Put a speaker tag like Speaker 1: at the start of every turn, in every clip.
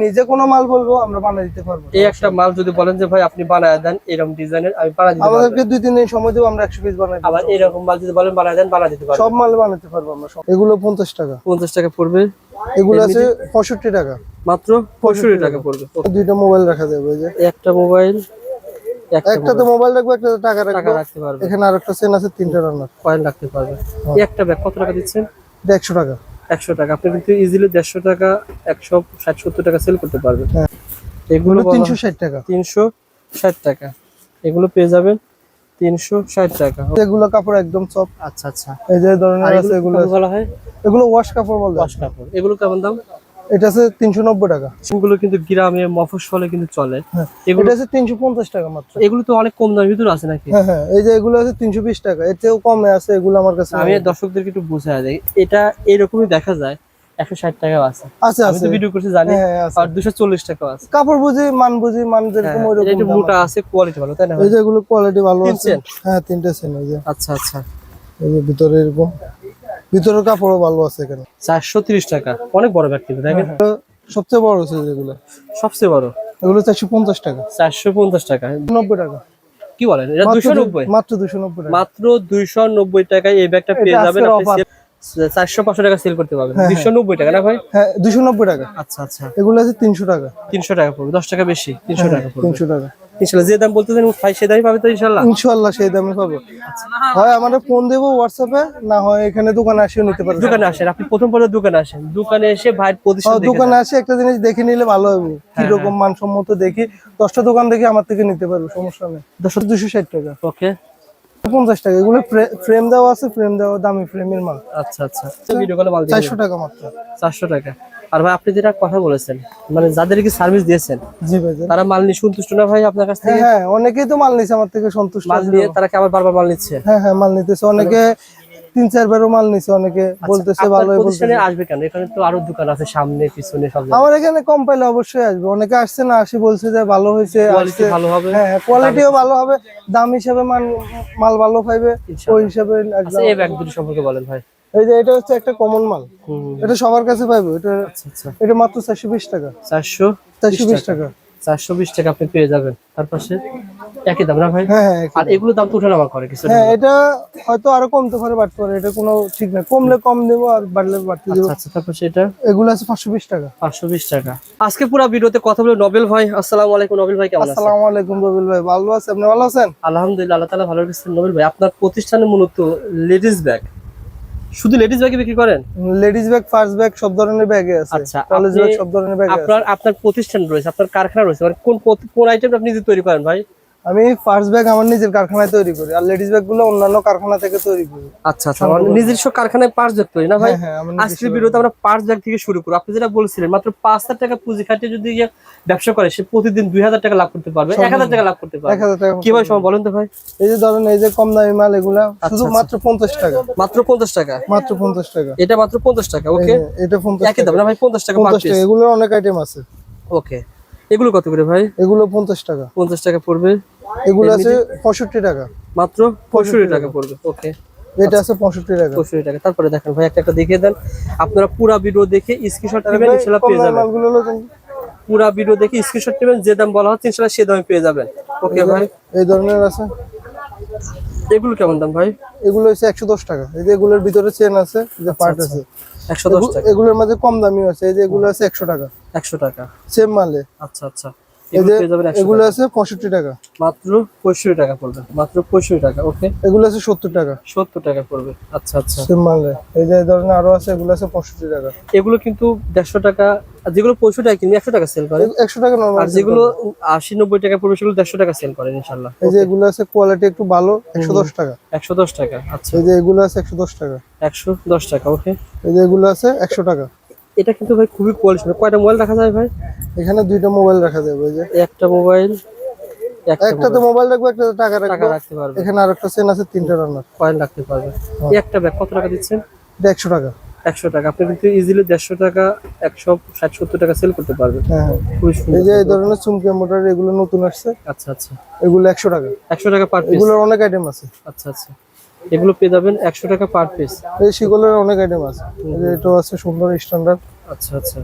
Speaker 1: নিজে কোনো মাল বলবো আমরা বানিয়ে দিতে পারবো।
Speaker 2: এই একটা মাল যদি বলেন যে ভাই আপনি বানায় দেন এরকম ডিজাইনের, আমি বানাই দিতে পারবো।
Speaker 1: আমাদেরকে 2-3 দিন সময় দেব, আমরা 100 পিস বানাই দেব।
Speaker 2: আবার এরকম মাল যদি বলেন বানায় দেন, বানাই দিতে পারবো।
Speaker 1: সব মাল বানাতে পারবো আমরা সব। এগুলো 50 টাকা।
Speaker 2: 50 টাকা পড়বে।
Speaker 1: এগুলো আছে 65 টাকা।
Speaker 2: মাত্র 65 টাকা পড়বে।
Speaker 1: দুইটা মোবাইল রাখা যাবে। এই যে
Speaker 2: একটা মোবাইল,
Speaker 1: একটাতে মোবাইল রাখবো, একটাতে টাকা
Speaker 2: রাখতে পারবে।
Speaker 1: এখানে আরেকটা চেন আছে, 3টা রানার
Speaker 2: কয়েন রাখতে পারবে। এই একটা ব্যাগ কত টাকা দিচ্ছেন?
Speaker 1: 100 টাকা।
Speaker 2: 100 টাকা। আপনি কিন্তু ইজিলি 150 টাকা, 160-70 টাকা সেল করতে পারবেন। এগুলো
Speaker 1: 360 টাকা।
Speaker 2: 360 টাকা। এগুলো পেয়ে যাবেন 360 টাকা।
Speaker 1: এগুলো কাপড় একদম সফট।
Speaker 2: আচ্ছা আচ্ছা।
Speaker 1: এই যে ধরনের আছে, এগুলো
Speaker 2: বলা হয়
Speaker 1: এগুলো ওয়াশ কাপড় বলে।
Speaker 2: ওয়াশ কাপড়। এগুলো কেমন দাম?
Speaker 1: এটা আছে 390 টাকা।
Speaker 2: এগুলো কিন্তু গ্রামে মফস্বলে কিন্তু চলে।
Speaker 1: এটা আছে 350 টাকা মাত্র।
Speaker 2: এগুলো তো অনেক কম দামের ভিতরে আছে নাকি?
Speaker 1: হ্যাঁ হ্যাঁ, এই যে এগুলো আছে 320 টাকা, এর চেয়েও কমে আছে এগুলো আমার কাছে।
Speaker 2: আমি দর্শকদেরকে একটু বুঝাই দেই, এটা এরকমই দেখা যায় 160 টাকাও আছে।
Speaker 1: আছে
Speaker 2: আমি তো ভিডিও করছি জানি। আর 240 টাকাও আছে।
Speaker 1: কাপড় বুঝি মান যেরকম ওই রকম।
Speaker 2: এটা মোটা আছে, কোয়ালিটি ভালো, তাই না?
Speaker 1: এই যে এগুলো কোয়ালিটি ভালো আছে। হ্যাঁ, 3টা সেন। এই যে
Speaker 2: আচ্ছা আচ্ছা।
Speaker 1: এই যে ভিতরে এরকম, ভিতরের কাপড়ও ভালো আছে এখানে।
Speaker 2: 430 টাকা। অনেক বড় ব্যাগ কিন্তু দেখেন।
Speaker 1: সবচেয়ে বড় আছে যেগুলো,
Speaker 2: সবচেয়ে বড়।
Speaker 1: এগুলো 450 টাকা।
Speaker 2: 450 টাকা।
Speaker 1: 90 টাকা।
Speaker 2: কি বলেন? এটা 290?
Speaker 1: মাত্র 290 টাকা।
Speaker 2: মাত্র 290 টাকায় এই ব্যাগটা পেয়ে যাবেন। আপনি 400-500 টাকা সেল করতে পারবেন। 290 টাকা না ভাই?
Speaker 1: হ্যাঁ, 290 টাকা।
Speaker 2: আচ্ছা আচ্ছা।
Speaker 1: এগুলো আছে 300 টাকা।
Speaker 2: 300 টাকা পড়বে। 10 টাকা বেশি। 300 টাকা পড়বে।
Speaker 1: 300 টাকা।
Speaker 2: ইনশাআল্লাহ যে দাম বলতেছেন ভাই সেই দামই পাবে তো ইনশাআল্লাহ?
Speaker 1: ইনশাআল্লাহ সেই দামে পাবো। হয় আমাদের ফোন দেবো হোয়াটসঅ্যাপে, না হয় এখানে দোকানে এসেও নিতে পারবেন।
Speaker 2: দোকানে আসেন, আপনি প্রথম দোকানে আসেন। দোকানে এসে ভাইয়ের প্রতিষ্ঠান দেখে
Speaker 1: দোকানে আসে একটা জিনিস দেখে নিলে ভালো হবে, কি রকম মানসম্মত দেখি। 10টা দোকান দেখে আমার থেকে নিতে পারবে, সমস্যা নেই। 260 টাকা।
Speaker 2: ওকে।
Speaker 1: 50 টাকা। এগুলো ফ্রেম দেওয়া আছে, ফ্রেম দেওয়া দামি ফ্রেমের মাল।
Speaker 2: আচ্ছা আচ্ছা। ভিডিও কলে মাল
Speaker 1: 400 টাকা মাত্র।
Speaker 2: 400 টাকা। আর ভাই আপনি যেটা কথা বলেছেন, মানে যাদেরকে সার্ভিস দিয়েছেন,
Speaker 1: জি ভাই,
Speaker 2: তারা মাল নিয়ে সন্তুষ্ট না ভাই আপনার কাছ থেকে?
Speaker 1: হ্যাঁ, অনেকেই তো মাল নিছে আমার থেকে সন্তুষ্ট।
Speaker 2: মাল নিয়ে তারা কি আবার বারবার মাল নিচ্ছে?
Speaker 1: হ্যাঁ হ্যাঁ, মাল নিতেছে অনেকে, 3-4 বারও মাল নিছে। অনেকে বলতেছে ভালো হয়।
Speaker 2: প্রতিষ্ঠানে আসবে কেন? এখানে তো আরো দোকান আছে সামনে পিছনে সব জায়গায়।
Speaker 1: আমার এখানে কম পাইলে অবশ্যই আসবে। অনেকে আসছে না, আসি বলছে যে ভালো হয়েছে,
Speaker 2: কোয়ালিটি ভালো হবে।
Speaker 1: হ্যাঁ, কোয়ালিটিও ভালো হবে, দাম হিসাবে মাল ভালো পাইবে, ওই হিসাবে
Speaker 2: একদম। এই ব্যাগ দুটো সম্পর্কে বলেন ভাই।
Speaker 1: এই যে এটা হচ্ছে একটা কমন মাল, এটা সবার কাছে পাইবে। এটা এটা মাত্র 420 টাকা। 420 টাকা।
Speaker 2: 420 টাকা আপনি পেয়ে যাবেন। তার পাশে একই দাম না ভাই?
Speaker 1: হ্যাঁ।
Speaker 2: আর এগুলো দাম তো ওঠানামা করে কিছু?
Speaker 1: হ্যাঁ, এটা হয়তো আরো কমতে পারে, বাড়তে পারে, এটা কোনো ঠিক না। কমলে কম দেবো, আর বাড়লে বাড়তে দেবো।
Speaker 2: আচ্ছা। তারপর এটা
Speaker 1: এগুলো আছে 520 টাকা।
Speaker 2: 520 টাকা। আজকে পুরো ভিডিওতে কথা বলে নোবেল ভাই। আসসালামু আলাইকুম নোবেল ভাই, কেমন আছেন?
Speaker 1: আসসালামু আলাইকুম রবিল ভাই, ভালো আছেন? আপনি ভালো আছেন?
Speaker 2: আলহামদুলিল্লাহ, আল্লাহ তাআলা ভালো রেখেছেন। নোবেল ভাই, আপনার প্রতিষ্ঠানে মূলত লেডিস ব্যাগ, শুধু লেডিস ব্যাগই বিক্রি করেন?
Speaker 1: লেডিস ব্যাগ, ফার্স্ট ব্যাগ, সব ধরনের ব্যাগই আছে।
Speaker 2: আচ্ছা,
Speaker 1: কলেজ ব্যাগ, সব ধরনের ব্যাগ আছে।
Speaker 2: আপনার প্রতিষ্ঠান রয়েছে, আপনার কারখানা রয়েছে, মানে কোন আইটেম আপনি নিজে তৈরি করেন ভাই?
Speaker 1: আমি ফার্স্ট ব্যাগ আমার নিজের কারখানায় তৈরি করি, আর লেডিস ব্যাগ গুলো অন্যান্য কারখানা থেকে তৈরি করি।
Speaker 2: আচ্ছা, আমার নিজস্ব কারখানায় পার্টস ব্যাগ তৈরি না ভাই? আজকের ভিডিওতে আমরা পার্টস ব্যাগ থেকে শুরু করব। আপনি যেটা বলছিলেন মাত্র 5,000 টাকা পুঁজি খাটিয়ে যদি ব্যবসা করে, সে প্রতিদিন 2,000 টাকা লাভ করতে পারবে, 1,000 টাকা লাভ করতে পারবে।
Speaker 1: 1,000 টাকা
Speaker 2: কিভাবে সম্ভব বলেন তো ভাই?
Speaker 1: এই যে ধরেন, এই যে কম দামি মাল, এগুলা শুধু মাত্র 50 টাকা।
Speaker 2: মাত্র 50 টাকা?
Speaker 1: মাত্র 50 টাকা।
Speaker 2: এটা মাত্র 50 টাকা। ওকে,
Speaker 1: এটা 50
Speaker 2: একই দাম না ভাই? 50 টাকা পার পিস।
Speaker 1: এগুলো অনেক আইটেম আছে।
Speaker 2: ওকে, এগুলো কত করে ভাই?
Speaker 1: এগুলো 50 টাকা।
Speaker 2: 50 টাকা পড়বে।
Speaker 1: এগুলো আছে 65 টাকা।
Speaker 2: মাত্র 65 টাকা পড়বে। ওকে,
Speaker 1: এটা আছে 65 টাকা।
Speaker 2: 65 টাকা। তারপরে দেখেন ভাই, একটা দেখিয়ে দেন। আপনারা পুরো ভিডিও দেখে স্ক্রিনশট নেবেন, ইনশাআল্লাহ পেয়ে যাবেন। পুরো ভিডিও দেখে স্ক্রিনশট নেবেন, যে দাম বলা হচ্ছে ইনশাআল্লাহ সেই দামে পেয়ে যাবেন। ওকে ভাই,
Speaker 1: এই ধরনের আছে।
Speaker 2: এগুলো কেমন দাম ভাই?
Speaker 1: এগুলো হচ্ছে 110 টাকা। এই যে এগুলোর ভিতরে চেন আছে, যে পার্ট আছে,
Speaker 2: 110 টাকা।
Speaker 1: এগুলোর মধ্যে কম দামি আছে। এই যে এগুলো আছে 100 টাকা।
Speaker 2: 100 টাকা
Speaker 1: সেম মালে।
Speaker 2: আচ্ছা।
Speaker 1: এগুলো আছে 65 টাকা।
Speaker 2: মাত্র 65 টাকা পড়বে। মাত্র 65 টাকা। ওকে,
Speaker 1: এগুলো আছে 70 টাকা।
Speaker 2: 70 টাকা পড়বে। আচ্ছা।
Speaker 1: সেম মালে। এই যে ধরনের আরো আছে, এগুলো আছে 65 টাকা।
Speaker 2: এগুলো কিন্তু 150 টাকা। আর যেগুলো 65 টাকা কিনবে 100 টাকা সেল করে।
Speaker 1: 100 টাকা নরমাল।
Speaker 2: আর যেগুলো 80-90 টাকা পড়বে সেগুলো 150 টাকা সেল করে ইনশাআল্লাহ।
Speaker 1: এই যে এগুলো আছে কোয়ালিটি একটু ভালো, 110 টাকা।
Speaker 2: 110 টাকা। আচ্ছা,
Speaker 1: এই যে এগুলো আছে 110 টাকা।
Speaker 2: 110 টাকা। ওকে,
Speaker 1: এই যে এগুলো আছে 100 টাকা।
Speaker 2: এটা কিন্তু ভাই খুবই কোয়ালিটি। কয়টা মোবাইল রাখা যায় ভাই?
Speaker 1: এখানে 2টা মোবাইল রাখা যাবে। এই যে
Speaker 2: একটা মোবাইল,
Speaker 1: একটাতে মোবাইল রাখবো, একটাতে টাকা
Speaker 2: রাখতে পারবে।
Speaker 1: এখানে আরেকটা চেন আছে, 3টা রানার।
Speaker 2: কয়েন রাখতে পারবে। এই একটা ব্যাগ কত টাকা দিচ্ছেন?
Speaker 1: এটা 100 টাকা।
Speaker 2: 100 টাকা। আপনি কিন্তু ইজিলি 150 টাকা, 160-70 টাকা সেল করতে পারবেন।
Speaker 1: হ্যাঁ।
Speaker 2: খুবই সুন্দর।
Speaker 1: এই যে এই ধরনের চুমকি মোটর, এগুলো নতুন আসছে।
Speaker 2: আচ্ছা।
Speaker 1: এগুলো 100 টাকা।
Speaker 2: 100 টাকা পার পিস।
Speaker 1: এগুলোর অনেক আইটেম আছে।
Speaker 2: আচ্ছা। এগুলো পেয়ে যাবেন 100 টাকা পার পিস।
Speaker 1: এই শিকলের অনেক আইটেম আছে। এই যে এটা আছে সুন্দর স্ট্যান্ডার্ড।
Speaker 2: আচ্ছা আচ্ছা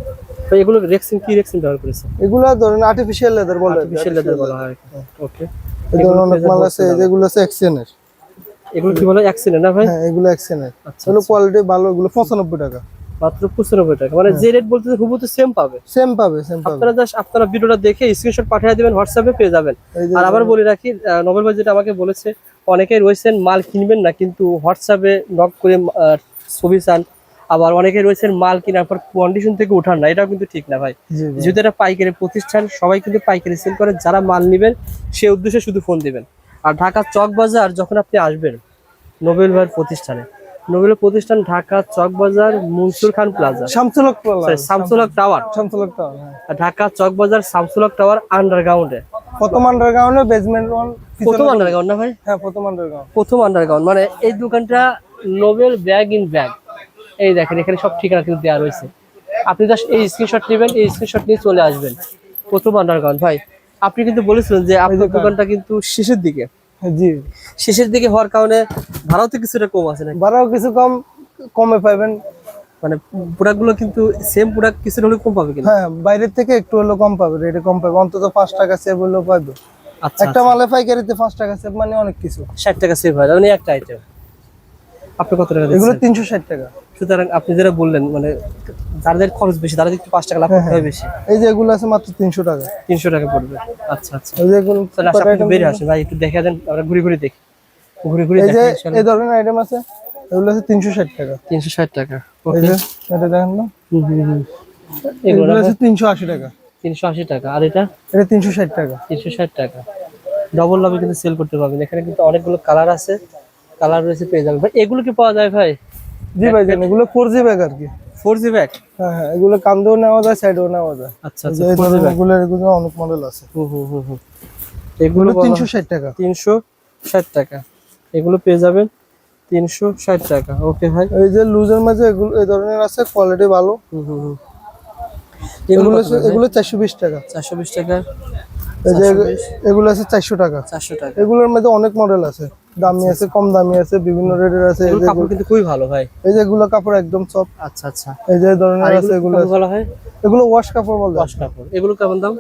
Speaker 2: ভাই, এগুলো রেক্সিন কি রেক্সিন ব্যবহার করেছে?
Speaker 1: এগুলা ধরেন আর্টিফিশিয়াল লেদার বলে,
Speaker 2: আর্টিফিশিয়াল লেদার বলা হয়। ওকে,
Speaker 1: এই ধরনের অনেক মাল আছে, যেগুলো আছে এক্সেনের।
Speaker 2: এগুলো কি বলে, অ্যাক্সিডেন্ট না ভাই?
Speaker 1: হ্যাঁ এগুলো এক্সেনের,
Speaker 2: আচ্ছা
Speaker 1: এগুলো কোয়ালিটি ভালো, এগুলো 95 টাকা
Speaker 2: মাত্র 95 টাকা, মানে যে রেট বলতেছে হুবহু সেম পাবে।
Speaker 1: সেম পাবে, সেম পাবে।
Speaker 2: আপনারা জাস্ট আপনারা ভিডিওটা দেখে স্ক্রিনশট পাঠিয়ে দিবেন, হোয়াটসঅ্যাপে পেয়ে যাবেন।
Speaker 1: এই যে
Speaker 2: আর আবার বলে রাখি, নোবেল ভাই যেটা আমাকে বলেছে, অনেকেই রয়েছেন মাল কিনবেন না কিন্তু হোয়াটসঅ্যাপে নক করে ছবি চান, আবার অনেকে রয়েছেন মাল কেনার পর কন্ডিশন থেকে উঠান না, এটাও কিন্তু ঠিক না ভাই।
Speaker 1: জি ভাই।
Speaker 2: যেহেতু এটা পাইকারি প্রতিষ্ঠান, সবাই কিন্তু পাইকারি সেল করে, যারা মাল নেবেন সে উদ্দেশ্যে শুধু ফোন দিবেন। আর ঢাকা চক বাজার যখন আপনি আসবেন নোবেল ভাইয়ের প্রতিষ্ঠানে, নোবেল প্রতিষ্ঠান ঢাকা চক বাজার মনসুর খান প্লাজা,
Speaker 1: শামসুল হক প্লাজা,
Speaker 2: শামসুল হক টাওয়ার,
Speaker 1: শামসুল হক টাওয়ার, হ্যাঁ।
Speaker 2: ঢাকা চক বাজার শামসুল হক টাওয়ার আন্ডারগ্রাউন্ডে।
Speaker 1: প্রথম আন্ডারগ্রাউন্ডে বেসমেন্ট 1,
Speaker 2: প্রথম আন্ডারগ্রাউন্ড না ভাই?
Speaker 1: হ্যাঁ প্রথম আন্ডারগ্রাউন্ড।
Speaker 2: প্রথম আন্ডারগ্রাউন্ড, মানে এই দোকানটা নোবেল ব্যাগ ইন ব্যাগ। এই দেখেন এখানে সব ঠিকানা কিন্তু দেওয়া রয়েছে, আপনি জাস্ট এই স্ক্রিনশট নেবেন, এই স্ক্রিনশট নিয়ে চলে আসবেন। প্রথম আন্ডারগ্রাউন্ড ভাই, আপনি কিন্তু বলেছিলেন যে আপনার দোকানটা কিন্তু শেষের দিকে,
Speaker 1: জি
Speaker 2: শেষের দিকে হওয়ার কারণে ভাড়াও তো কিছুটা কম আছে নাকি?
Speaker 1: ভাড়াও কিছু কমে পাবেন,
Speaker 2: মানে প্রোডাক্ট গুলো কিন্তু সেম প্রোডাক্ট কিছুটা হলে কম পাবে কিনা?
Speaker 1: হ্যাঁ বাইরের থেকে একটু হলেও কম পাবে, রেটে কম পাবে, অন্তত 5 টাকা সেভ হলেও পাবে।
Speaker 2: আচ্ছা,
Speaker 1: একটা মালে পাইকারিতে 5 টাকা সেভ মানে অনেক কিছু।
Speaker 2: 60 টাকা সেভ হয় মানে একটা আইটেম। আপনি কত টাকা
Speaker 1: এগুলো
Speaker 2: দিচ্ছেন?
Speaker 1: 360 টাকা।
Speaker 2: সুতরাং আপনি যেটা বললেন, মানে যাদের খরচ বেশি তারা একটু 5 টাকা লাভ করতে হয় বেশি।
Speaker 1: এই যে এগুলো আছে মাত্র 300 টাকা।
Speaker 2: 300 টাকা পড়বে। আচ্ছা আচ্ছা,
Speaker 1: এই যে এগুলো
Speaker 2: তাহলে আচ্ছা, আপনি বেরিয়ে আসেন ভাই, একটু দেখে দেন, আমরা ঘুরে ঘুরে দেখি, ঘুরে ঘুরে
Speaker 1: এই যে
Speaker 2: দেখি।
Speaker 1: এই ধরনের আইটেম আছে, এগুলো আছে 360 টাকা।
Speaker 2: 360 টাকা।
Speaker 1: এই
Speaker 2: ওকে,
Speaker 1: যে এটা দেখেন না,
Speaker 2: এগুলো
Speaker 1: এগুলো আছে 380 টাকা।
Speaker 2: 380 টাকা, আর এটা
Speaker 1: এটা 360 টাকা।
Speaker 2: 360 টাকা। ডবল লাভে কিন্তু সেল করতে পারবেন। এখানে কিন্তু অনেকগুলো কালার আছে, কালার রয়েছে, পেয়ে যাবেন ভাই। এগুলো কি পাওয়া যায় ভাই?
Speaker 1: জি ভাই জান, এগুলো 4G ব্যাগ আর কি।
Speaker 2: 4G bag?
Speaker 1: হ্যাঁ হ্যাঁ, এগুলো কান্দেও নেওয়া যায়, সাইডেও নেওয়া যায়।
Speaker 2: আচ্ছা
Speaker 1: এই যে
Speaker 2: আচ্ছা,
Speaker 1: এই
Speaker 2: 4G
Speaker 1: ধরনের
Speaker 2: ব্যাগ।
Speaker 1: এগুলো অনেক মডেল আছে।
Speaker 2: এগুলো
Speaker 1: এগুলো 360 টাকা।
Speaker 2: 360 টাকা, এগুলো পেয়ে যাবেন 360 টাকা। ওকে ভাই,
Speaker 1: এই যে লুজের মাঝে এগুলো এই ধরনের আছে, কোয়ালিটি ভালো।
Speaker 2: এগুলো
Speaker 1: এগুলো 420 টাকা।
Speaker 2: 420 টাকা।
Speaker 1: এই যে এগুলো আছে 400 টাকা।
Speaker 2: 400 টাকা।
Speaker 1: এগুলোর মধ্যে অনেক মডেল আছে, দামি আছে, কম দামি আছে, বিভিন্ন রেটের আছে। এই
Speaker 2: এগুলো
Speaker 1: যে
Speaker 2: কাপড় কিন্তু খুবই ভালো ভাই।
Speaker 1: এই যে এগুলো কাপড় একদম সফট।
Speaker 2: আচ্ছা আচ্ছা,
Speaker 1: এই যে ধরনের আছে, এগুলো
Speaker 2: কাপড় ভালো হয়,
Speaker 1: এগুলো ওয়াশ কাপড় বলে।
Speaker 2: ওয়াশ কাপড়। এগুলো কেমন দাম?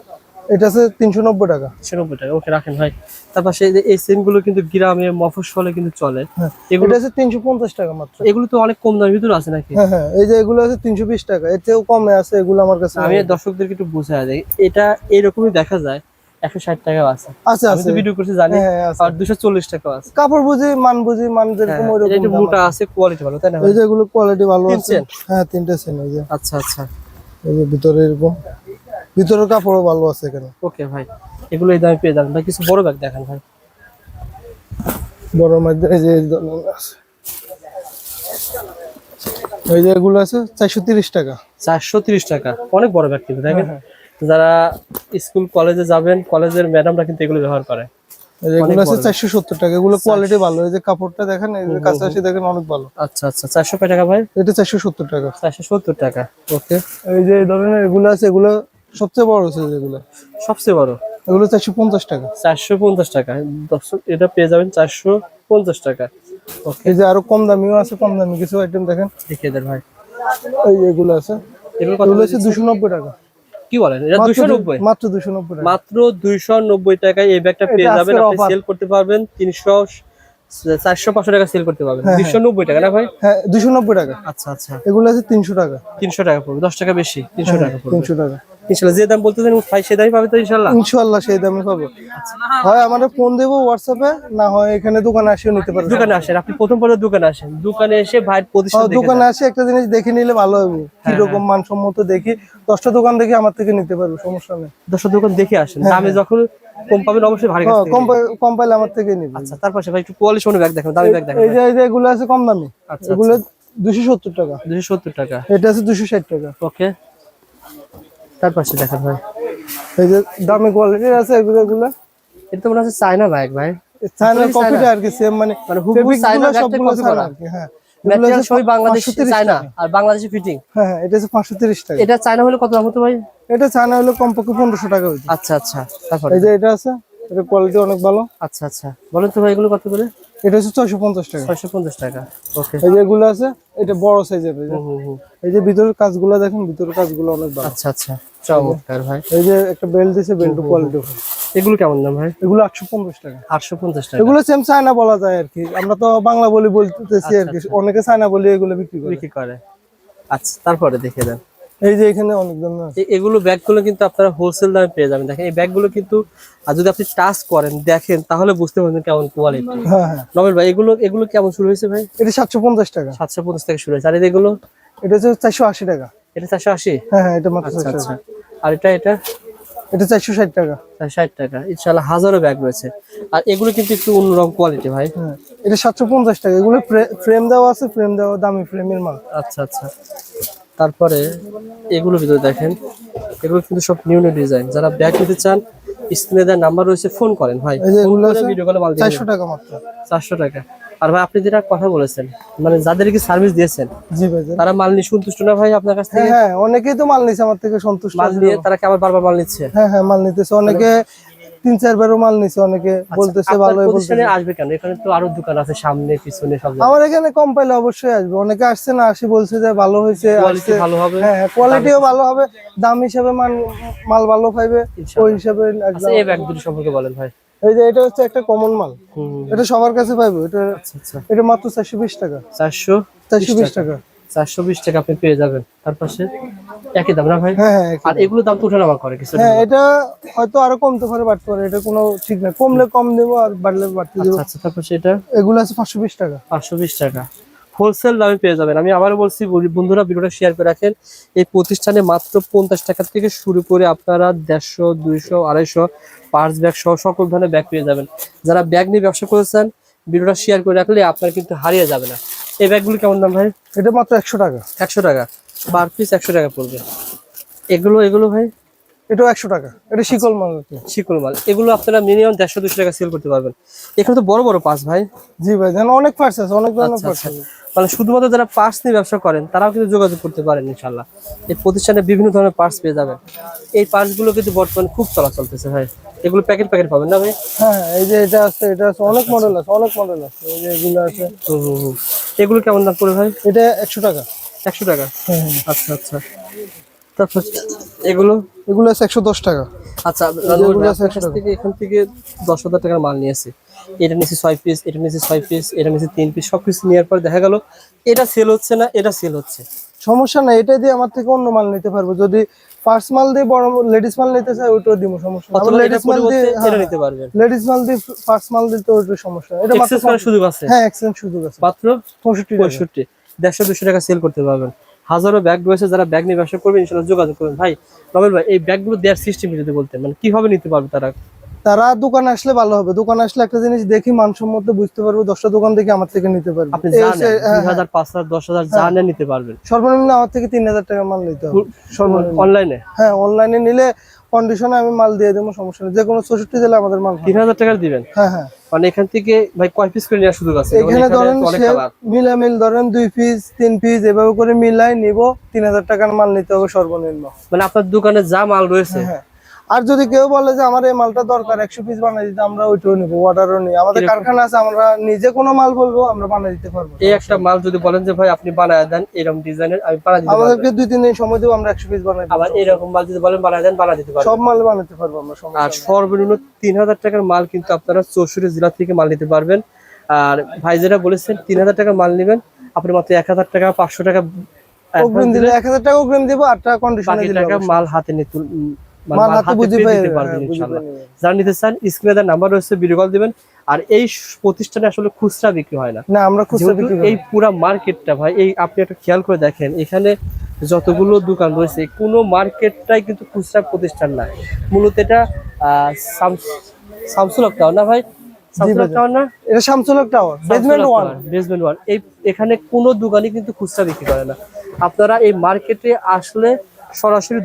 Speaker 1: এটা আছে 390 টাকা।
Speaker 2: 90 টাকা। ওকে রাখেন ভাই। তারপর এই সেম গুলো কিন্তু গ্রামে মফস্বলে কিন্তু চলে।
Speaker 1: হ্যাঁ,
Speaker 2: এগুলো
Speaker 1: এটা আছে 350 টাকা মাত্র।
Speaker 2: এগুলো তো অনেক কম দামের ভিতরে আছে নাকি?
Speaker 1: হ্যাঁ হ্যাঁ, এই যে এগুলো আছে 320 টাকা, এর চেয়েও কমে আছে এগুলো আমার কাছে।
Speaker 2: আমি দর্শকদেরকে একটু বুঝাই দেই, এটা এরকমই দেখা যায় 160 টাকাও আছে।
Speaker 1: আছে
Speaker 2: আমি তো ভিডিও করছি জানি।
Speaker 1: হ্যাঁ, আছে।
Speaker 2: আর 240 টাকাও আছে।
Speaker 1: কাপড় বুঝি, মান যেরকম ওই
Speaker 2: এটা
Speaker 1: রকম
Speaker 2: একটু
Speaker 1: দাম
Speaker 2: মোটা আছে, কোয়ালিটি ভালো, তাই না ভাই?
Speaker 1: এই যে এগুলো কোয়ালিটি ভালো
Speaker 2: তিন
Speaker 1: আছে।
Speaker 2: চেন?
Speaker 1: হ্যাঁ 3টে চেন। এই যে
Speaker 2: আচ্ছা আচ্ছা,
Speaker 1: এই যে ভিতরে এরকম, ভিতরের কাপড়ও ভালো আছে এখানে।
Speaker 2: ওকে ভাই, এগুলো এই দামে পেয়ে যাবেন ভাই। কিছু বড় ব্যাগ দেখান ভাই।
Speaker 1: বড় মধ্যে এই যে এই ধরনের আছে। এই যে এগুলো আছে 430 টাকা।
Speaker 2: 430 টাকা, অনেক বড় ব্যাগ কিন্তু দেখেন। যারা স্কুল কলেজে যাবেন, কলেজের ম্যাডামরা কিন্তু এগুলো ব্যবহার করে।
Speaker 1: এই যে এগুলো আছে 470 টাকা। এগুলো কোয়ালিটি ভালো, এই যে কাপড়টা দেখেন, এই যে কাছাকাছি দেখেন, অনেক ভালো।
Speaker 2: আচ্ছা আচ্ছা, 400 কয় টাকা ভাই?
Speaker 1: এটা 470 টাকা।
Speaker 2: 470 টাকা। ওকে,
Speaker 1: এই যে এই ধরনের এগুলো আছে, এগুলো সবচেয়ে বড় আছে যেগুলো,
Speaker 2: সবচেয়ে বড়
Speaker 1: এগুলো 450 টাকা।
Speaker 2: 450 টাকা। দর্শক এটা পেয়ে যাবেন 450 টাকা। ওকে,
Speaker 1: এই যে আরো কম দামিও আছে, কম দামি কিছু আইটেম দেখেন,
Speaker 2: দেখিয়ে দেন ভাই।
Speaker 1: এই যে এগুলো আছে,
Speaker 2: এগুলো কত
Speaker 1: এগুলো আছে
Speaker 2: দিচ্ছেন?
Speaker 1: 290 টাকা।
Speaker 2: কি বলেন, এটা 290?
Speaker 1: মাত্র 290 টাকা।
Speaker 2: মাত্র 290 টাকায় এই ব্যাগটা পেয়ে
Speaker 1: এটা
Speaker 2: যাবেন।
Speaker 1: আজকের
Speaker 2: আপনি
Speaker 1: offer।
Speaker 2: সেল করতে পারবেন 300, 400, 500 টাকা সেল করতে পারবেন।
Speaker 1: হ্যাঁ,
Speaker 2: 290 টাকা না ভাই?
Speaker 1: হ্যাঁ 290 টাকা।
Speaker 2: আচ্ছা আচ্ছা,
Speaker 1: এগুলো আছে 300 টাকা।
Speaker 2: 300 টাকা পড়বে, 10 টাকা বেশি, 300 টাকা পড়বে।
Speaker 1: 300 টাকা
Speaker 2: ইনশাআল্লাহ যে দাম বলতেছেন ভাই সে দামই পাবে তো ইনশাআল্লাহ?
Speaker 1: ইনশাআল্লাহ, সেই দামে পাবো। হয় আমাদের ফোন দেবো হোয়াটসঅ্যাপে, না হয় এখানে দোকানে আসিও নিতে পারবে।
Speaker 2: দোকানে আসেন, আপনি প্রথম পর্যায়ে দোকানে আসেন, দোকানে এসে ভাইয়ের প্রতিষ্ঠান দেখে
Speaker 1: দোকানে
Speaker 2: যান।
Speaker 1: আসে একটা জিনিস দেখে নিলে ভালো হবে, কি রকম মানসম্মত দেখি। 10টা দোকান দেখে আমার থেকে নিতে পারবে, সমস্যা নেই।
Speaker 2: 10 দোকান দেখে আসেন, দামে যখন কম পাবেন অবশ্যই ভারী কাছ থেকে নেবেন।
Speaker 1: কম পাইলে আমার থেকে নিবে।
Speaker 2: আচ্ছা, তারপর ভাই একটু কোয়ালিটি ব্যাগ দেখেন, দামি ব্যাগ দেখেন।
Speaker 1: এই যে এগুলো আছে কম দামি,
Speaker 2: আচ্ছা,
Speaker 1: এগুলো 270 টাকা।
Speaker 2: 270 টাকা।
Speaker 1: এটা আছে 260 টাকা।
Speaker 2: ওকে, তারপর দেখেন ভাই,
Speaker 1: এই যে দামি কোয়ালিটির আছে এগুলো।
Speaker 2: এটা তো মনে হচ্ছে চায়না ব্যাগ ভাই।
Speaker 1: চায়না কপিটা আর কি, সেম মানে
Speaker 2: হুবহু চায়না ব্যাগটা
Speaker 1: সবগুলো
Speaker 2: কপি
Speaker 1: চায়না
Speaker 2: করা।
Speaker 1: আর কি। হ্যাঁ,
Speaker 2: ম্যাটেরিয়াল সবই বাংলাদেশি
Speaker 1: 530
Speaker 2: চায়না,
Speaker 1: টাকা।
Speaker 2: আর বাংলাদেশি ফিটিং।
Speaker 1: হ্যাঁ হ্যাঁ, এটা আছে 530 টাকা।
Speaker 2: এটা চায়না হলে কত দাম হতো ভাই?
Speaker 1: এটা চায়না হলে কমপক্ষে 1500 টাকা হইতো।
Speaker 2: আচ্ছা আচ্ছা, তারপর
Speaker 1: এই যে এটা আছে, এটা কোয়ালিটি অনেক ভালো।
Speaker 2: আচ্ছা আচ্ছা, বলেন তো ভাই এগুলো কত করে?
Speaker 1: এটা হচ্ছে 650 টাকা।
Speaker 2: 650 টাকা। ওকে।
Speaker 1: এই যে এগুলো আছে, এটা বড় সাইজের। এই যে ভিতরের কাজগুলো দেখেন, ভিতরের কাজগুলো অনেক ভালো।
Speaker 2: আচ্ছা আচ্ছা, চমৎকার ভাই।
Speaker 1: এই যে একটা বেল্ট দিছে, বেল্ট কোয়ালিটি।
Speaker 2: এগুলো কেমন দাম ভাই?
Speaker 1: এগুলো 850 টাকা।
Speaker 2: 850 টাকা।
Speaker 1: এগুলো সেম চায়না বলা যায় আর কি, আমরা তো বাংলা বলি বলতেছি আর কি, অনেকে চায়না বলি এগুলো বিক্রি করে।
Speaker 2: আচ্ছা, তারপরে দেখে দেন।
Speaker 1: এই যে এখানে অনেক দাম আছে।
Speaker 2: এগুলো ব্যাগগুলো কিন্তু আপনারা হোলসেল দামে পেয়ে যাবেন। দেখেন এই ব্যাগগুলো কিন্তু, আর যদি আপনি টাচ করেন দেখেন তাহলে বুঝতে পারবেন কেমন কোয়ালিটি।
Speaker 1: হ্যাঁ হ্যাঁ।
Speaker 2: নবেল ভাই, এগুলো কেমন শুরু হয়েছে ভাই?
Speaker 1: এটা 750 টাকা।
Speaker 2: 750 থেকে শুরু হয়েছে। আর এগুলো?
Speaker 1: এটা হচ্ছে 480 টাকা।
Speaker 2: এটা 480?
Speaker 1: হ্যাঁ হ্যাঁ, এটা মাত্র
Speaker 2: আচ্ছা
Speaker 1: 480।
Speaker 2: আচ্ছা। আর এটা?
Speaker 1: এটা 460 টাকা।
Speaker 2: 60 টাকা। ইনশাআল্লাহ হাজারো ব্যাগ রয়েছে। আর এগুলো কিন্তু একটু অন্যরকম কোয়ালিটি ভাই।
Speaker 1: হ্যাঁ, এটা 750 টাকা। এগুলো ফ্রেম দেওয়া আছে, ফ্রেম দেওয়া, দামি ফ্রেমের মাল।
Speaker 2: আচ্ছা আচ্ছা। তারপরে এগুলো ভিতরে দেখেন, এগুলো কিন্তু সব নিউ ডিজাইন। যারা ব্যাগ নিতে চান স্ক্রিনে দেওয়া নাম্বার রয়েছে, ফোন করেন ভাই।
Speaker 1: এই যে এগুলো আছে
Speaker 2: ভিডিও কলে মাল দিয়ে
Speaker 1: 400 টাকা মাত্র।
Speaker 2: 400 টাকা। আর ভাই আপনি যেটা কথা বলেছেন, মানে যাদেরকে সার্ভিস দিয়েছেন
Speaker 1: জি ভাই।
Speaker 2: তারা মাল নিয়ে সন্তুষ্ট না ভাই আপনার কাছ থেকে?
Speaker 1: হ্যাঁ, অনেকেই তো মাল নিছে আমার থেকে, সন্তুষ্ট
Speaker 2: মাল নিয়ে তারা কি আবার বারবার মাল নিচ্ছে?
Speaker 1: হ্যাঁ হ্যাঁ, মাল নিতেছে অনেকে, 3-4 বারও মাল নিছে, অনেকে বলতেছে ভালো বলতেছে।
Speaker 2: প্রতিষ্ঠানে আসবে কেন? এখানে তো আরো দোকান আছে সামনে পিছনে সব জায়গায়।
Speaker 1: আমার এখানে কম পাইলে অবশ্যই আসবে। অনেকে আসছে না, আসি বলছে যে ভালো হয়েছে,
Speaker 2: কোয়ালিটি ভালো হবে।
Speaker 1: হ্যাঁ কোয়ালিটিও ভালো হবে, দাম হিসাবে মাল ভালো পাইবে, ওই হিসাবে
Speaker 2: আচ্ছা, এই ব্যাগ দুটো সম্পর্কে বলেন ভাই।
Speaker 1: এই যে এটা হচ্ছে একটা কমন মাল, এটা সবার কাছে পাইবে। এটা
Speaker 2: আচ্ছা আচ্ছা,
Speaker 1: এটা মাত্র 420 টাকা।
Speaker 2: 420
Speaker 1: টাকা।
Speaker 2: 420 টাকা আপনি পেয়ে যাবেন। তার পাশে একই দাম না ভাই?
Speaker 1: হ্যাঁ হ্যাঁ।
Speaker 2: আর এগুলো দাম তো ওঠানামা করে কিছু?
Speaker 1: হ্যাঁ, এটা হয়তো আরো কমতে পারে, বাড়তে পারে, এটা কোনো ঠিক না। কমলে কম দেবো, আর বাড়লে বাড়তে দেবো।
Speaker 2: আচ্ছা, তারপর এটা?
Speaker 1: এগুলো আছে 520 টাকা।
Speaker 2: 520 টাকা হোলসেল দামে পেয়ে যাবেন। আমি আবারও বলছি বন্ধুরা, ভিডিওটা শেয়ার করে রাখেন। এই প্রতিষ্ঠানে মাত্র 50 টাকা থেকে শুরু করে আপনারা 150, 200, 250 পার্স ব্যাগ সহ সকল ধরনের ব্যাগ পেয়ে যাবেন। যারা ব্যাগ নিয়ে ব্যবসা করেছেন ভিডিওটা শেয়ার করে রাখলে আপনার কিন্তু হারিয়ে যাবে না। এই ব্যাগগুলো কেমন দাম ভাই?
Speaker 1: এটা মাত্র 100 টাকা।
Speaker 2: 100 টাকা পার পিস, 100 টাকা পড়বে। এগুলো ভাই?
Speaker 1: এটাও 100 টাকা। এটা শিকল মাল।
Speaker 2: শিকল মাল। এগুলো আপনারা মিনিমাম 150-200 টাকা সেল করতে পারবেন। এখানে তো বড় বড় পার্স ভাই।
Speaker 1: জি ভাই, জানো অনেক পার্স আছে, অনেক ধরনের পার্স আছে।
Speaker 2: মানে শুধুমাত্র যারা পার্স নিয়ে ব্যবসা করেন তারাও কিন্তু যোগাযোগ করতে পারেন ইনশাল্লাহ। এই প্রতিষ্ঠানে বিভিন্ন ধরনের পার্স পেয়ে যাবেন। এই পার্সগুলো কিন্তু বর্তমানে খুব চলতেছে ভাই। এগুলো প্যাকেট পাবেন না ভাই?
Speaker 1: হ্যাঁ, এই যে এটা আছে, এটা আছে, অনেক মডেল আছে, অনেক মডেল আছে। এই যে এগুলো আছে।
Speaker 2: এগুলো কেমন দাম পড়ে ভাই?
Speaker 1: এটা 100 টাকা।
Speaker 2: 100 টাকা।
Speaker 1: হ্যাঁ।
Speaker 2: আচ্ছা আচ্ছা। তারপর
Speaker 1: এগুলো আছে 110 টাকা।
Speaker 2: আচ্ছা, এখান থেকে 10,000 টাকার মাল নিয়েছি। এটা নিয়েছি 6 পিস, এটা নিয়েছি 6 পিস, এটা নিয়েছি 3 পিস। সবকিছু নেওয়ার পর দেখা গেল এটা সেল হচ্ছে না, এটা সেল হচ্ছে।
Speaker 1: সমস্যা নাই, এটা দিয়ে আমার থেকে অন্য মাল নিতে পারবো। যদি ফার্স্ট মাল দিয়ে বড় লেডিস মাল নিতে চাই, ওইটাও দিব, সমস্যা নাই।
Speaker 2: লেডিস মাল দিয়ে এটা নিতে পারবেন।
Speaker 1: লেডিস মাল দিয়ে ফার্স্ট মাল দিতে ওইটাও সমস্যা নাই। এটা মাত্র
Speaker 2: সুযোগ আছে।
Speaker 1: হ্যাঁ, এক্সচেঞ্জ সুযোগ আছে।
Speaker 2: মাত্র 65, 150-200 টাকা সেল করতে পারবেন। হাজারো ব্যাগ রয়েছে, যারা ব্যাগ নিয়ে ব্যবসা করবেন ইনশাআল্লাহ যোগাযোগ করবেন। ভাই নবেল ভাই, এই ব্যাগগুলো দেওয়ার সিস্টেম যদি বলতেন, মানে কিভাবে নিতে পারবে
Speaker 1: তারা দোকানে আসলে ভালো হবে। দোকানে আসলে একটা জিনিস দেখি, মানসম্মত বুঝতে পারবো, 10টা দোকান থেকে আমার থেকে নিতে পারবে।
Speaker 2: আপনি জানেন 2000, 5000, 10,000 জানেন নিতে পারবেন।
Speaker 1: সর্বনিম্ন আমার থেকে 3000 টাকা মাল নিতে হবে সর্বনিম্ন।
Speaker 2: অনলাইনে?
Speaker 1: হ্যাঁ, অনলাইনে নিলে কন্ডিশনে আমি মাল দিয়ে দেবো, সমস্যা নেই। যে কোনো 64 জেলা আমাদের মাল
Speaker 2: 3000 টাকা দিবেন?
Speaker 1: হ্যাঁ হ্যাঁ।
Speaker 2: মানে এখান থেকে ভাই কয় পিস করে নেওয়ার সুযোগ আছে?
Speaker 1: এখানে ধরেন মিল ধরেন 2 পিস 3 পিস এভাবে করে মিলাই নিব। 3000 টাকার মাল নিতে হবে সর্বনিম্ন।
Speaker 2: মানে আপনার দোকানে যা মাল রয়েছে।
Speaker 1: হ্যাঁ। আর যদি কেউ বলে যে আমার এই মালটা দরকার, 100 পিস বানিয়ে দিতে, আমরা ওইটাও নিবো, অর্ডারও নিই। আমাদের কারখানা আছে, আমরা নিজে কোনো মাল বলবো আমরা বানিয়ে দিতে পারবো।
Speaker 2: এই একটা মাল যদি বলেন যে ভাই আপনি বানায় দেন এরকম ডিজাইনের, আমি বানিয়ে দিতে পারবো।
Speaker 1: আমাদেরকে 2-3 দিন সময় দেব, আমরা 100 পিস বানাই দেব।
Speaker 2: আবার এরকম মাল যদি বলেন বানায় দেন, বানিয়ে দিতে পারবো।
Speaker 1: সব মাল বানাতে পারবো আমরা।
Speaker 2: আর সর্বনিম্ন 3000 টাকার মাল কিন্তু আপনারা 64 জেলা থেকে মাল নিতে পারবেন। আর ভাই যেটা বলেছেন 3000 টাকার মাল নেবেন, আপনি মাত্র 1000 টাকা, 500 টাকা
Speaker 1: অগ্রিম দিলে, 1000 টাকা অগ্রিম দিব, 8 টাকা কন্ডিশনে দিলে
Speaker 2: মাল হাতে নিতে পারবেন ইনশাআল্লাহ। যারা নিতে চান স্ক্রিনে দেওয়া নাম্বার রয়েছে, ভিডিও কল দিবেন। আর এই প্রতিষ্ঠানে আসলে খুচরা বিক্রি হয় না।
Speaker 1: না, আমরা খুচরা বিক্রি করি।
Speaker 2: এই পুরো মার্কেটটা ভাই, এই আপনি একটা খেয়াল করে দেখেন, এখানে যতগুলো দোকান রয়েছে কোনো মার্কেটটাই কিন্তু খুচরা প্রতিষ্ঠান না। মূলত এটা শামসুল হক টাওয়ার না ভাই? শামসুল হক টাওয়ার না?
Speaker 1: এটা শামসুল হক টাওয়ার, বেসমেন্ট
Speaker 2: 1। এই এখানে কোনো দোকানই কিন্তু খুচরা বিক্রি করে না। আপনারা এই মার্কেটে আসলে সরাসরি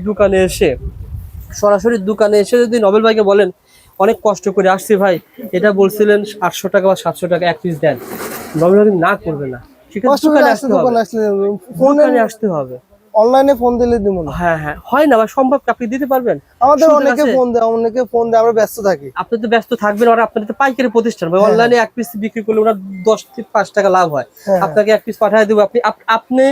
Speaker 2: দোকানে এসে যদি নবেল ভাইকে বলেন অনেক কষ্ট করে আসছি ভাই, এটা বলছিলেন 800 টাকা বা 700 টাকা এক পিস দেন, নবেল ভাই না করবে না। ঠিক আছে, দোকানে আসতে হবে।
Speaker 1: অনলাইনে ফোন দিলে দিব না।
Speaker 2: হ্যাঁ হ্যাঁ, হয় না ভাই, সম্ভব কি? আপনি দিতে পারবেন?
Speaker 1: আমাদের
Speaker 2: সুযোগ
Speaker 1: অনেকে
Speaker 2: আছে?
Speaker 1: ফোন দেয়, আমরা ব্যস্ত থাকি।
Speaker 2: আপনি তো ব্যস্ত থাকবেন, আর আপনার তো পাইকারি প্রতিষ্ঠান ভাই,
Speaker 1: হ্যাঁ,
Speaker 2: অনলাইনে এক পিস বিক্রি করলে ওনার 10 থেকে 5 টাকা লাভ হয়।
Speaker 1: হ্যাঁ,
Speaker 2: আপনাকে এক পিস পাঠিয়ে দেবো, আপনি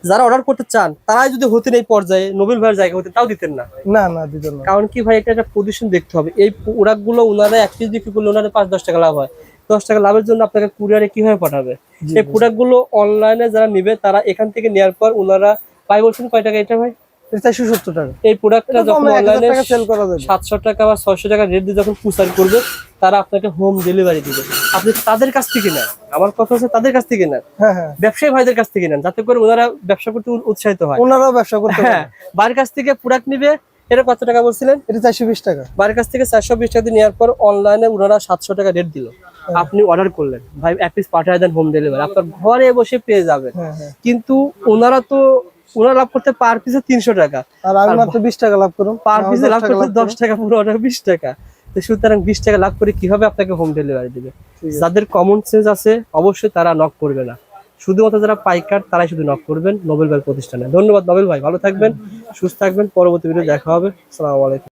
Speaker 2: যারা অর্ডার করতে চান তারাই যদি হতেন এই পর্যায়ে, নোবেল ভাইয়ের জায়গা হতেন, তাও দিতেন না।
Speaker 1: না না দিত না।
Speaker 2: কারণ কি ভাই, এটা একটা পজিশন দেখতে হবে। এই প্রোডাক্ট গুলো ওনারা এক পিস বিক্রি করলে ওনারা 5-10 টাকা লাভ হয়। 10 টাকা লাভের জন্য আপনাকে কুরিয়ারে কিভাবে পাঠাবে?
Speaker 1: জি,
Speaker 2: এই প্রোডাক্ট গুলো অনলাইনে যারা নিবে তারা এখান থেকে নেওয়ার পর ওনারা পাই বলছেন কয় টাকা এটা ভাই?
Speaker 1: 470 টাকা।
Speaker 2: এই প্রোডাক্টটা যখন অনলাইনে
Speaker 1: টাকা সেল করা যাবে।
Speaker 2: 700 টাকা বা 600 টাকা রেট দিয়ে যখন প্রচার করবে, তারা আপনাকে হোম ডেলিভারি দিবে। আপনি তাদের কাছ থেকে নেন, আমার কথা হচ্ছে তাদের কাছ থেকে নেন,
Speaker 1: হ্যাঁ হ্যাঁ,
Speaker 2: ব্যবসায়ী ভাইদের কাছ থেকে নেন, যাতে করে ওনারা ব্যবসা করতে উৎসাহিত হয়।
Speaker 1: ওনারাও ব্যবসা করতে
Speaker 2: হ্যাঁ,
Speaker 1: পারে।
Speaker 2: বাড়ির কাছ থেকে প্রোডাক্ট নিবে, এটা কত টাকা বলছিলেন?
Speaker 1: এটা 420 টাকা।
Speaker 2: বাড়ির কাছ থেকে 420 টাকা দিয়ে নেওয়ার পর অনলাইনে ওনারা 700 টাকা রেট দিল, আপনি অর্ডার করলেন, ভাই এক পিস পাঠিয়ে দেন হোম ডেলিভারি, আপনার ঘরে বসে পেয়ে যাবেন।
Speaker 1: হ্যাঁ হ্যাঁ,
Speaker 2: কিন্তু ওনারা লাভ করতে পার পিসে 300 টাকা,
Speaker 1: আর আমি মাত্র 20 টাকা লাভ করুন।
Speaker 2: পার পিসে লাভ করতে 10
Speaker 1: করুন।
Speaker 2: টাকা, পুরো অর্ডার 20 টাকা। তো সুতরাং 20 টাকা লাভ করে কিভাবে আপনাকে হোম ডেলিভারি দিবে?
Speaker 1: ঠিক আছে।
Speaker 2: যাদের কমন সেন্স আছে অবশ্যই তারা নক করবে না, শুধুমাত্র যারা পাইকার তারাই শুধু নক করবেন নোবেল ভাই প্রতিষ্ঠানে। ধন্যবাদ নোবেল ভাই, ভালো থাকবেন, সুস্থ থাকবেন, পরবর্তী ভিডিও দেখা হবে। আসসালামু আলাইকুম।